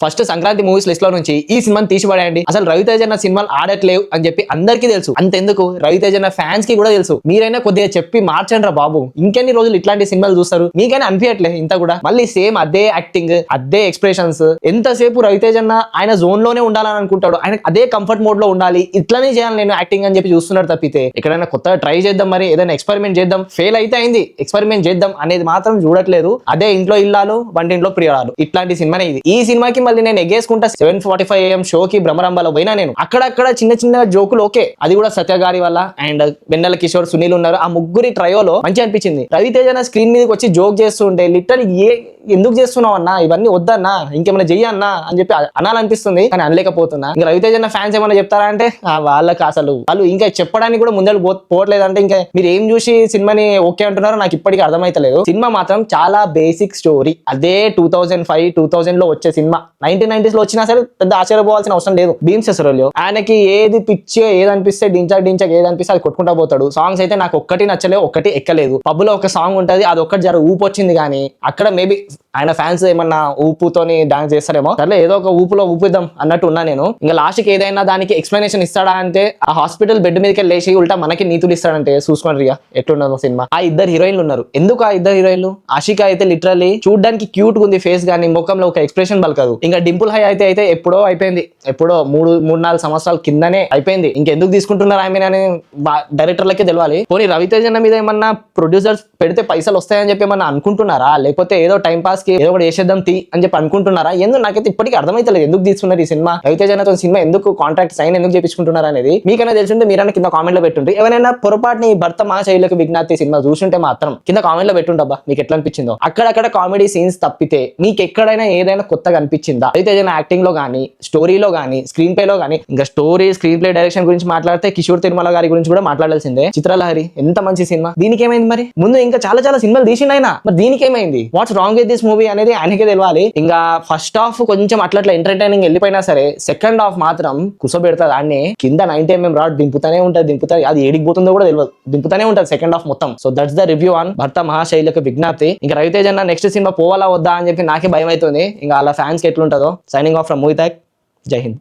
First Sankranti movies list లో నుంచి ఈ సినిమాని తీసిపడేయండి. అసలు రవితేజ అన్న సినిమాలు ఆడట్లేవు అని చెప్పి అందరికీ తెలుసు. అంతెందుకు రవితేజ అన్న ఫ్యాన్స్ కి కూడా తెలుసు. మీరైనా కొద్దిగా చెప్పి మార్చండి రా బాబు. ఇంకెన్ని రోజులు ఇట్లాంటి సినిమాలు చూస్తారు? మీకైనా అనిపించట్లేదు ఇంత కూడా? మళ్ళీ సేమ్ అదే యాక్టింగ్, అదే ఎక్స్ప్రెషన్స్. ఎంతసేపు రవితేజ అన్న ఆయన జోన్ లోనే ఉండాలని అనుకుంటాడు. ఆయన అదే కంఫర్ట్ మోడ్ లో ఉండాలి, ఇట్లానే చేయాలి నేను యాక్టింగ్ అని చెప్పి చూస్తున్నాడు తప్పితే ఎక్కడైనా కొత్తగా ట్రై చేద్దాం, మరి ఏదైనా ఎక్స్పెరిమెంట్ చేద్దాం, ఫెయిల్ అయితే అయింది, ఎక్స్పెరిమెంట్ చేద్దాం అనేది మాత్రం చూడట్లేదు. అదే ఇంట్లో ఇల్లాలు వంటింట్లో ప్రియురాలు ఇట్లాంటి సినిమానే ఇది. ఈ సినిమాకి మళ్ళీ నేను ఎగేసుకుంటా 7:45 AM షోకి భ్రమరంభలో పోయినా నేను. అక్కడక్కడ చిన్న చిన్న జోకులు ఓకే, అది కూడా సత్య గారి వల్ల అండ్ వెన్నెల కిషోర్, సునీల్ ఉన్నారు. ఆ ముగ్గురి ట్రయోలో మంచి అనిపించింది. రవితేజ స్క్రీన్ మీదకి వచ్చి జోక్ చేస్తూ ఉంటే లిటరల్ ఎందుకు చేస్తున్నావు అన్నా, ఇవన్నీ వద్దన్నా, ఇంకేమైనా చెయ్యన్నా అని చెప్పి అనాలనిపిస్తుంది, కానీ అనలేకపోతున్నా. ఇంకా రవితేజ ఫ్యాన్స్ ఏమైనా చెప్తారా అంటే వాళ్ళకి అసలు వాళ్ళు ఇంకా చెప్పడానికి కూడా ముందర పోవట్లేదంటే ఇంకా మీరు ఏం చూసి సినిమాని ఓకే అంటున్నారో నాకు ఇప్పటికీ అర్థమైతలేదు. సినిమా మాత్రం చాలా బేసిక్ స్టోరీ. అదే 2005, 2000 లో వచ్చే సినిమా 1990s లో వచ్చినా సరే పెద్ద ఆశ్చర్యపోవాల్సిన అవసరం లేదు. భీమ్ సెసరోలియో ఆయనకి ఏది పిచ్చి, ఏది అనిపిస్తే డించక్ ఏది అనిపిస్తే అది కొట్టుకుంటా పోతాడు. సాంగ్స్ అయితే నాకు ఒక్కటి నచ్చలేదు, ఒక్కటి ఎక్కలేదు. పబ్బులో ఒక సాంగ్ ఉంటది, అది ఒక్కటి జర ఊపు వచ్చింది, కానీ అక్కడ మేబీ ఆయన ఫ్యాన్స్ ఏమన్నా ఊపుతోని డాన్స్ చేస్తారేమో, సరే ఏదో ఒక ఊపులో ఊపిద్దాం అన్నట్టు ఉన్నా నేను. ఇంకా లాస్ట్ కి ఏదైనా దానికి ఎక్స్ప్లెనేషన్ ఇస్తాడా అంటే ఆ హాస్పిటల్ బెడ్ మీదకి లేచి ఉల్టా మనకి నీతులు ఇస్తాడంటే చూసుకోండి రియా ఎట్లున్నదో సినిమా. ఆ ఇద్దరు హీరోయిన్లు ఉన్నారు. ఎందుకు ఆ ఇద్దరు హీరోయిన్లు? ఆషిక అయితే లిటరల్లీ చూడడానికి క్యూట్ గా ఉంది ఫేస్, కానీ ముఖంలో ఒక ఎక్స్ప్రెషన్ పలకదు. ఇంకా డింపుల్ హై అయితే ఎప్పుడో అయిపోయింది, ఎప్పుడో 3-4 సంవత్సరాల కిందనే అయిపోయింది. ఇంకెందుకు తీసుకుంటున్నారు ఆమె అని డైరెక్టర్లకే తెలియాలి. పోనీ రవితేజ మీద ఏమన్నా ప్రొడ్యూసర్స్ పెడితే పైసలు వస్తాయని చెప్పి ఏమన్నా అనుకుంటున్నారా, లేకపోతే ఏదో టైం పాస్ కి ఏదో ఒకటి చేసేద్దాం అని చెప్పి అనుకుంటున్నారా? ఎందుకు నాకైతే ఇప్పటికీ అర్థమైతలేదు ఎందుకు తీసుకున్నారు ఈ సినిమా. రవితేజతో సినిమా ఎందుకు కాంట్రాక్ట్ సైన్ ఎందుకు చేపించుకుంటున్నారు అనేది మీకైనా తెలిసింటే మీరైనా కింద కామెంట్ లో పెట్టుంటే. ఎవరైనా పొరపాటుని భర్త మా శైలికి విజ్ఞప్తి సినిమా చూస్తుంటే మాత్రం కింద కామెంట్ లో పెట్టుంటబ్బా మీకు ఎట్లా అనిపించిందో. అక్కడక్కడ కామెడీ సీన్స్ తప్పితే మీకు ఎక్కడైనా ఏదైనా కొత్తగా అనిపించిందా? రవితేజ యాక్టింగ్ లో కానీ, స్టోరీలో కానీ, స్క్రీన్ ప్లే లో కానీ. ఇంకా స్టోరీ, స్క్రీన్ ప్లే, డైరెక్షన్ గురించి మాట్లాడితే కిషోర్ తిరుమల గారి గురించి కూడా మాట్లాడాల్సిందే. చిత్రలహరి ఎంత మంచి సినిమా, దీనికి ఏమైంది మరి? ముందు ఇంకా చాలా చాలా సినిమాలు తీసిండైనా, మరి దీనికి ఏమైంది? What's wrong with this movie అనేది ఆయనకే తెలియాలి. ఇంకా ఫస్ట్ హాఫ్ కొంచెం అట్లా ఎంటర్టైనింగ్ వెళ్ళిపోయినా సరే సెకండ్ హాఫ్ మాత్రం కుసబెడతాది. దాన్ని కింద 90mm రాడ్ దింపుతానే ఉంటది, అది ఏడికి పోతుందో కూడా తెలియదు, దింపుతానే ఉంటది సెకండ్ హాఫ్ మొత్తం. So that's the review on భర్త మహాశైలికి విజ్ఞప్తి. ఇంకా రవితేజ నెక్స్ట్ సినిమా పోవాలా వద్దా అని చెప్పి నాకే భయం అవుతుంది. ఇంకా అలా ఫ్యాన్స్ కి ఎట్లుంటుందో. Signing off from movie talk. జై హింద్.